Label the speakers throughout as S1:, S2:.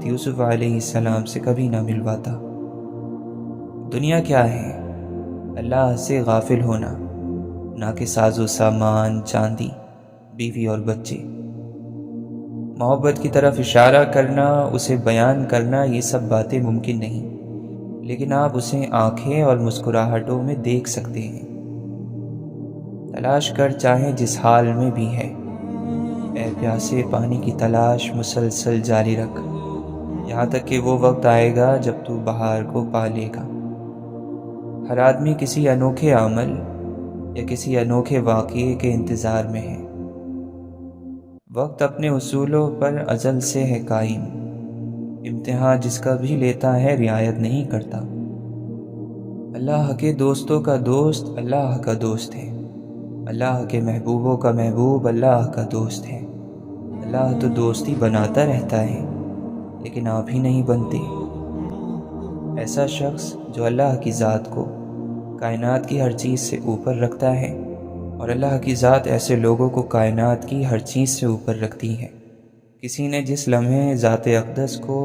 S1: یوسف علیہ السلام سے کبھی نہ ملواتا۔ دنیا کیا ہے؟ اللہ سے غافل ہونا، نہ کہ ساز و سامان، چاندی، بیوی اور بچے۔ محبت کی طرف اشارہ کرنا، اسے بیان کرنا، یہ سب باتیں ممکن نہیں، لیکن آپ اسے آنکھیں اور مسکراہٹوں میں دیکھ سکتے ہیں۔ تلاش کر چاہے جس حال میں بھی ہے، اے پیاسے پانی کی تلاش مسلسل جاری رکھ، یہاں تک کہ وہ وقت آئے گا جب تو بہار کو پا لے گا۔ ہر آدمی کسی انوکھے عمل یا کسی انوکھے واقعے کے انتظار میں ہے۔ وقت اپنے اصولوں پر ازل سے ہے قائم، امتحان جس کا بھی لیتا ہے رعایت نہیں کرتا۔ اللہ کے دوستوں کا دوست اللہ کا دوست ہے، اللہ کے محبوبوں کا محبوب اللہ کا دوست ہے۔ اللہ تو دوستی بناتا رہتا ہے، لیکن آپ ہی نہیں بنتے۔ ایسا شخص جو اللہ کی ذات کو کائنات کی ہر چیز سے اوپر رکھتا ہے، اور اللہ کی ذات ایسے لوگوں کو کائنات کی ہر چیز سے اوپر رکھتی ہے۔ کسی نے جس لمحے ذات اقدس کو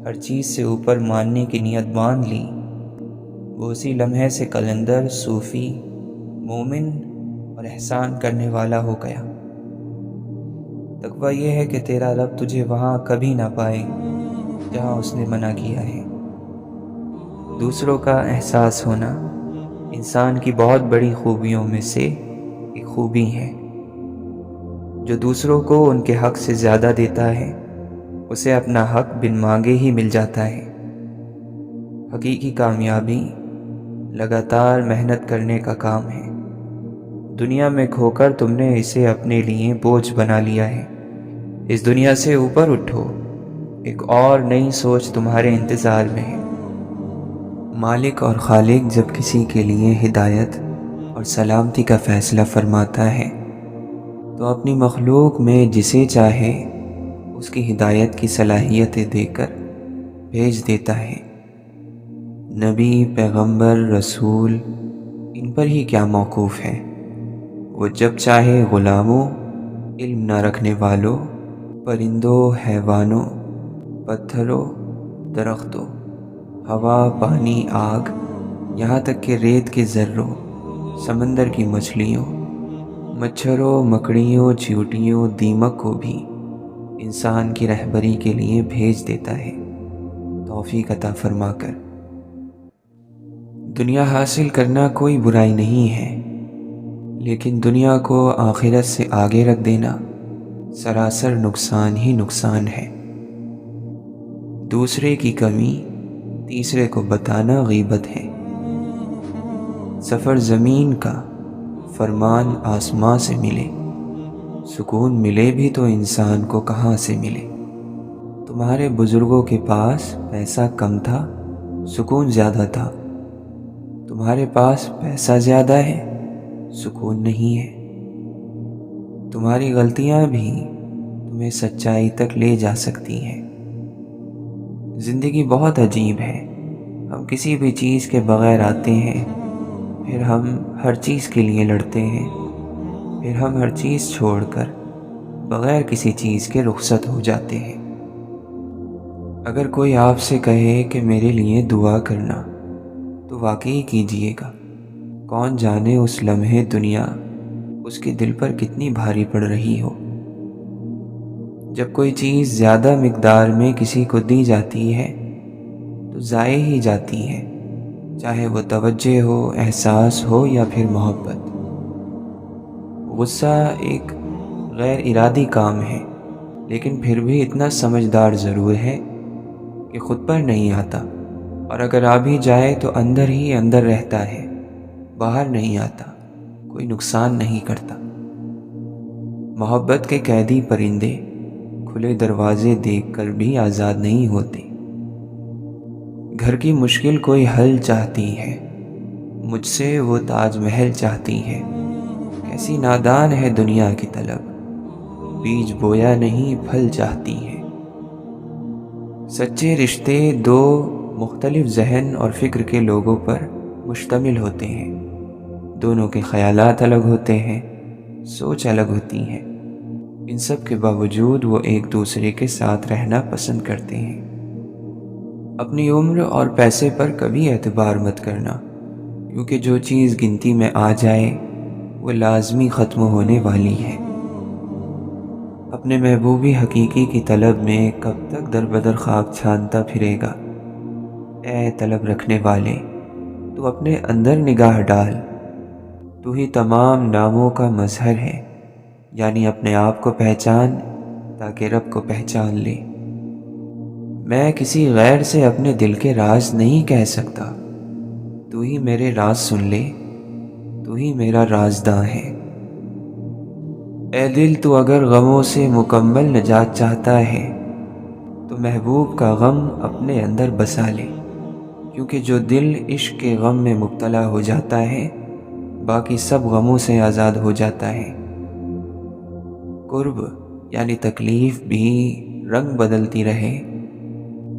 S1: ہر چیز سے اوپر ماننے کی نیت باندھ لی، وہ اسی لمحے سے قلندر، صوفی، مومن اور احسان کرنے والا ہو گیا۔ تقویٰ یہ ہے کہ تیرا رب تجھے وہاں کبھی نہ پائے جہاں اس نے منع کیا ہے۔ دوسروں کا احساس ہونا انسان کی بہت بڑی خوبیوں میں سے ایک خوبی ہے۔ جو دوسروں کو ان کے حق سے زیادہ دیتا ہے، اسے اپنا حق بن مانگے ہی مل جاتا ہے۔ حقیقی کامیابی لگاتار محنت کرنے کا کام ہے۔ دنیا میں کھو کر تم نے اسے اپنے لیے بوجھ بنا لیا ہے۔ اس دنیا سے اوپر اٹھو، ایک اور نئی سوچ تمہارے انتظار میں ہے۔ مالک اور خالق جب کسی کے لیے ہدایت اور سلامتی کا فیصلہ فرماتا ہے تو اپنی مخلوق میں جسے چاہے اس کی ہدایت کی صلاحیتیں دے کر بھیج دیتا ہے۔ نبی، پیغمبر، رسول، ان پر ہی کیا موقوف ہے؟ وہ جب چاہے غلاموں، علم نہ رکھنے والوں، پرندوں، حیوانوں، پتھروں، درختوں، ہوا، پانی، آگ، یہاں تک کہ ریت کے ذروں، سمندر کی مچھلیوں، مچھروں، مکڑیوں، چیونٹیوں، دیمک کو بھی انسان کی رہبری کے لیے بھیج دیتا ہے، توفیق عطا فرما کر۔ دنیا حاصل کرنا کوئی برائی نہیں ہے، لیکن دنیا کو آخرت سے آگے رکھ دینا سراسر نقصان ہی نقصان ہے۔ دوسرے کی کمی تیسرے کو بتانا غیبت ہے۔ سفر زمین کا، فرمان آسماں سے ملے، سکون ملے بھی تو انسان کو کہاں سے ملے۔ تمہارے بزرگوں کے پاس پیسہ کم تھا، سکون زیادہ تھا۔ تمہارے پاس پیسہ زیادہ ہے، سکون نہیں ہے۔ تمہاری غلطیاں بھی تمہیں سچائی تک لے جا سکتی ہیں۔ زندگی بہت عجیب ہے۔ ہم کسی بھی چیز کے بغیر آتے ہیں، پھر ہم ہر چیز کے لیے لڑتے ہیں، پھر ہم ہر چیز چھوڑ کر بغیر کسی چیز کے رخصت ہو جاتے ہیں۔ اگر کوئی آپ سے کہے کہ میرے لیے دعا کرنا تو واقعی کیجئے گا۔ کون جانے اس لمحے دنیا اس کے دل پر کتنی بھاری پڑ رہی ہو۔ جب کوئی چیز زیادہ مقدار میں کسی کو دی جاتی ہے تو ضائع ہی جاتی ہے، چاہے وہ توجہ ہو، احساس ہو یا پھر محبت۔ غصہ ایک غیر ارادی کام ہے، لیکن پھر بھی اتنا سمجھدار ضرور ہے کہ خود پر نہیں آتا، اور اگر آ بھی جائے تو اندر ہی اندر رہتا ہے، باہر نہیں آتا، کوئی نقصان نہیں کرتا۔ محبت کے قیدی پرندے کھلے دروازے دیکھ کر بھی آزاد نہیں ہوتے۔ گھر کی مشکل کوئی حل چاہتی ہے، مجھ سے وہ تاج محل چاہتی ہے۔ کیسی نادان ہے دنیا کی طلب، بیج بویا نہیں پھل چاہتی ہے۔ سچے رشتے دو مختلف ذہن اور فکر کے لوگوں پر مشتمل ہوتے ہیں۔ دونوں کے خیالات الگ ہوتے ہیں، سوچ الگ ہوتی ہے۔ ان سب کے باوجود وہ ایک دوسرے کے ساتھ رہنا پسند کرتے ہیں۔ اپنی عمر اور پیسے پر کبھی اعتبار مت کرنا، کیونکہ جو چیز گنتی میں آ جائے وہ لازمی ختم ہونے والی ہے۔ اپنے محبوبی حقیقی کی طلب میں کب تک در بدر خاک چھانتا پھرے گا؟ اے طلب رکھنے والے، تو اپنے اندر نگاہ ڈال، تو ہی تمام ناموں کا مظہر ہے، یعنی اپنے آپ کو پہچان تاکہ رب کو پہچان لے۔ میں کسی غیر سے اپنے دل کے راز نہیں کہہ سکتا، تو ہی میرے راز سن لے، تو ہی میرا رازداں ہے۔ اے دل، تو اگر غموں سے مکمل نجات چاہتا ہے تو محبوب کا غم اپنے اندر بسا لے، کیونکہ جو دل عشق کے غم میں مبتلا ہو جاتا ہے باقی سب غموں سے آزاد ہو جاتا ہے۔ قرب یعنی تکلیف بھی رنگ بدلتی رہے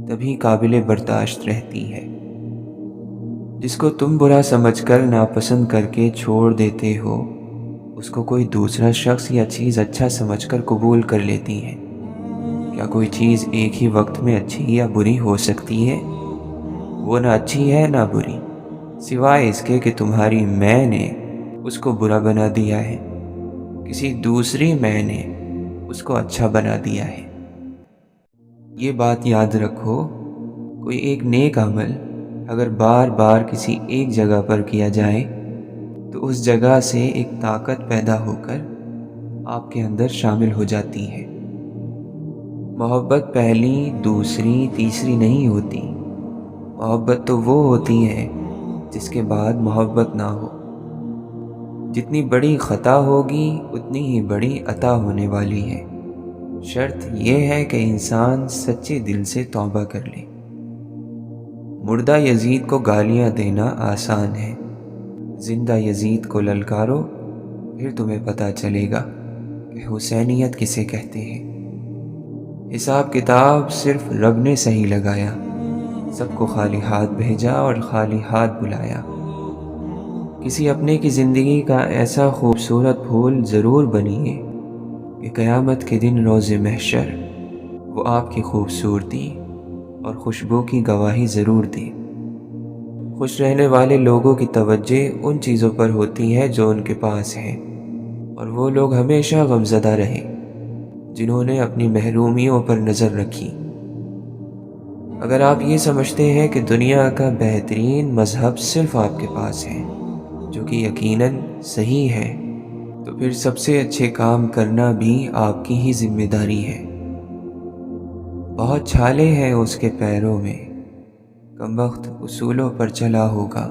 S1: تبھی قابل برداشت رہتی ہے۔ جس کو تم برا سمجھ کر ناپسند کر کے چھوڑ دیتے ہو، اس کو کوئی دوسرا شخص یا چیز اچھا سمجھ کر قبول کر لیتی ہے۔ کیا کوئی چیز ایک ہی وقت میں اچھی یا بری ہو سکتی ہے؟ وہ نہ اچھی ہے نہ بری، سوائے اس کے کہ تمہاری میں نے اس کو برا بنا دیا ہے، کسی دوسری میں نے اس کو اچھا بنا دیا ہے۔ یہ بات یاد رکھو، کوئی ایک نیک عمل اگر بار بار کسی ایک جگہ پر کیا جائے تو اس جگہ سے ایک طاقت پیدا ہو کر آپ کے اندر شامل ہو جاتی ہے۔ محبت پہلی، دوسری، تیسری نہیں ہوتی، محبت تو وہ ہوتی ہے جس کے بعد محبت نہ ہو۔ جتنی بڑی خطا ہوگی اتنی ہی بڑی عطا ہونے والی ہے، شرط یہ ہے کہ انسان سچے دل سے توبہ کر لے۔ مردہ یزید کو گالیاں دینا آسان ہے، زندہ یزید کو للکارو، پھر تمہیں پتہ چلے گا کہ حسینیت کسے کہتے ہیں۔ حساب کتاب صرف رب نے صحیح لگایا، سب کو خالی ہاتھ بھیجا اور خالی ہاتھ بلایا۔ کسی اپنے کی زندگی کا ایسا خوبصورت پھول ضرور بنیے کہ قیامت کے دن روز محشر وہ آپ کی خوبصورتی اور خوشبو کی گواہی ضرور دے۔ خوش رہنے والے لوگوں کی توجہ ان چیزوں پر ہوتی ہے جو ان کے پاس ہیں، اور وہ لوگ ہمیشہ غمزدہ رہے جنہوں نے اپنی محرومیوں پر نظر رکھی۔ اگر آپ یہ سمجھتے ہیں کہ دنیا کا بہترین مذہب صرف آپ کے پاس ہے، جو کہ یقیناً صحیح ہے، تو پھر سب سے اچھے کام کرنا بھی آپ کی ہی ذمہ داری ہے۔ بہت چھالے ہیں اس کے پیروں میں، کمبخت اصولوں پر چلا ہوگا۔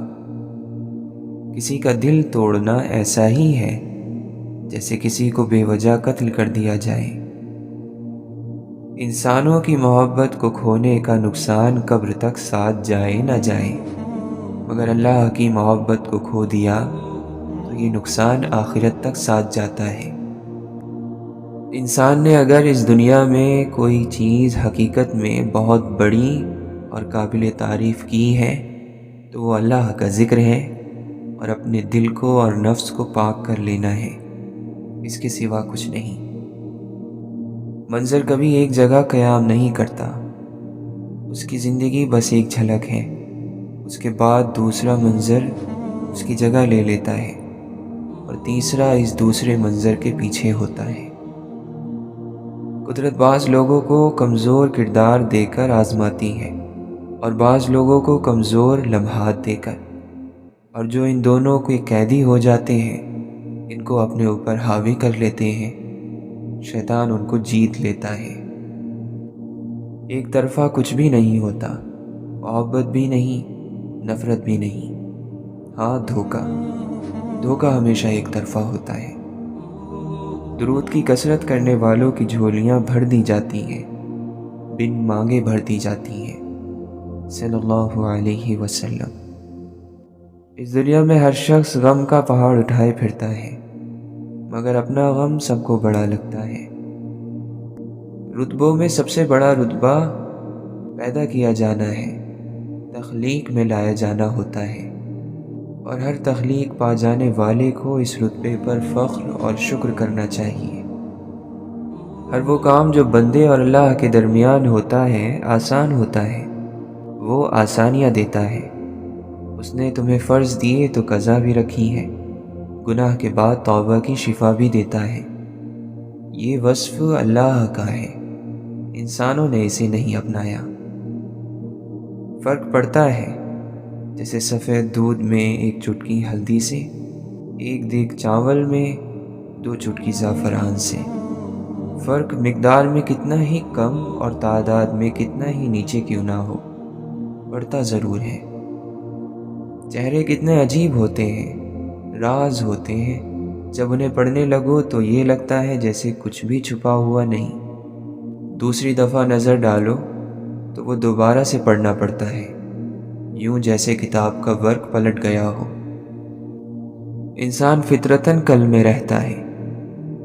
S1: کسی کا دل توڑنا ایسا ہی ہے جیسے کسی کو بے وجہ قتل کر دیا جائے۔ انسانوں کی محبت کو کھونے کا نقصان قبر تک ساتھ جائے نہ جائے، مگر اللہ کی محبت کو کھو دیا تو یہ نقصان آخرت تک ساتھ جاتا ہے۔ انسان نے اگر اس دنیا میں کوئی چیز حقیقت میں بہت بڑی اور قابل تعریف کی ہے تو وہ اللہ کا ذکر ہے اور اپنے دل کو اور نفس کو پاک کر لینا ہے، اس کے سوا کچھ نہیں۔ منظر کبھی ایک جگہ قیام نہیں کرتا، اس کی زندگی بس ایک جھلک ہے، اس کے بعد دوسرا منظر اس کی جگہ لے لیتا ہے اور تیسرا اس دوسرے منظر کے پیچھے ہوتا ہے۔ قدرت بعض لوگوں کو کمزور کردار دے کر آزماتی ہے اور بعض لوگوں کو کمزور لمحات دے کر، اور جو ان دونوں کے قیدی ہو جاتے ہیں ان کو اپنے اوپر حاوی کر لیتے ہیں، شیطان ان کو جیت لیتا ہے۔ ایک طرفہ کچھ بھی نہیں ہوتا، محبت بھی نہیں، نفرت بھی نہیں، ہاں دھوکہ ہمیشہ ایک طرفہ ہوتا ہے۔ درود کی کثرت کرنے والوں کی جھولیاں بھر دی جاتی ہیں، بن مانگے بھر دی جاتی ہیں، صلی اللہ علیہ وسلم۔ اس دنیا میں ہر شخص غم کا پہاڑ اٹھائے پھرتا ہے، مگر اپنا غم سب کو بڑا لگتا ہے۔ رتبوں میں سب سے بڑا رتبہ پیدا کیا جانا ہے، تخلیق میں لایا جانا ہوتا ہے، اور ہر تخلیق پا جانے والے کو اس رتبے پر فخر اور شکر کرنا چاہیے۔ ہر وہ کام جو بندے اور اللہ کے درمیان ہوتا ہے آسان ہوتا ہے، وہ آسانیاں دیتا ہے، اس نے تمہیں فرض دیے تو قضا بھی رکھی ہے، گناہ کے بعد توبہ کی شفا بھی دیتا ہے۔ یہ وصف اللہ کا ہے، انسانوں نے اسے نہیں اپنایا۔ فرق پڑتا ہے جیسے سفید دودھ میں ایک چٹکی ہلدی سے، ایک دیگ چاول میں 2 چٹکی زعفران سے۔ فرق مقدار میں کتنا ہی کم اور تعداد میں کتنا ہی نیچے کیوں نہ ہو، پڑتا ضرور ہے۔ چہرے کتنے عجیب ہوتے ہیں، راز ہوتے ہیں، جب انہیں پڑھنے لگو تو یہ لگتا ہے جیسے کچھ بھی چھپا ہوا نہیں۔ دوسری دفعہ نظر ڈالو تو وہ دوبارہ سے پڑھنا پڑتا ہے، یوں جیسے کتاب کا ورق پلٹ گیا ہو۔ انسان فطرتاً کل میں رہتا ہے،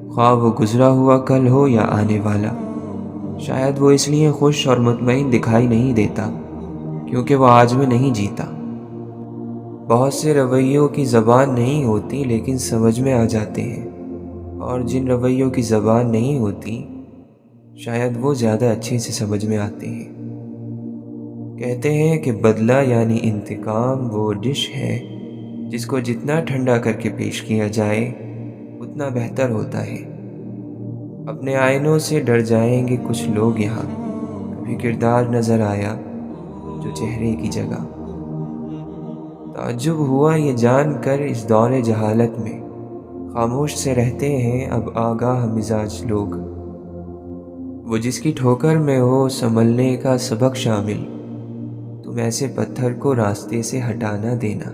S1: خواہ وہ گزرا ہوا کل ہو یا آنے والا۔ شاید وہ اس لیے خوش اور مطمئن دکھائی نہیں دیتا کیونکہ وہ آج میں نہیں جیتا۔ بہت سے رویوں کی زبان نہیں ہوتی لیکن سمجھ میں آ جاتے ہیں، اور جن رویوں کی زبان نہیں ہوتی شاید وہ زیادہ اچھے سے سمجھ میں آتے ہیں۔ کہتے ہیں کہ بدلہ یعنی انتقام وہ ڈش ہے جس کو جتنا ٹھنڈا کر کے پیش کیا جائے اتنا بہتر ہوتا ہے۔ اپنے آئینوں سے ڈر جائیں گے کچھ لوگ یہاں، کبھی کردار نظر آیا جو چہرے کی جگہ۔ تعجب ہوا یہ جان کر اس دور جہالت میں خاموش سے رہتے ہیں اب آگاہ مزاج لوگ۔ وہ جس کی ٹھوکر میں ہو سنبھلنے کا سبق شامل، تم ایسے پتھر کو راستے سے ہٹا نہ دینا۔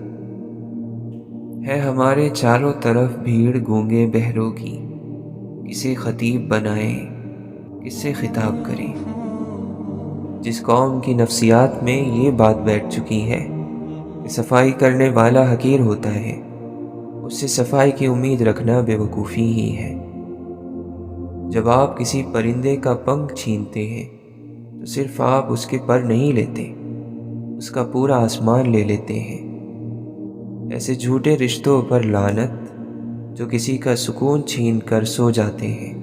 S1: ہے ہمارے چاروں طرف بھیڑ گونگے بہروں کی، کسے خطیب بنائیں کسے خطاب کریں۔ جس قوم کی نفسیات میں یہ بات بیٹھ چکی ہے کہ صفائی کرنے والا حقیر ہوتا ہے، اس سے صفائی کی امید رکھنا بے وقوفی ہی ہے۔ جب آپ کسی پرندے کا پنکھ چھینتے ہیں تو صرف آپ اس کے پر نہیں لیتے، اس کا پورا آسمان لے لیتے ہیں۔ ایسے جھوٹے رشتوں پر لعنت جو کسی کا سکون چھین کر سو جاتے ہیں۔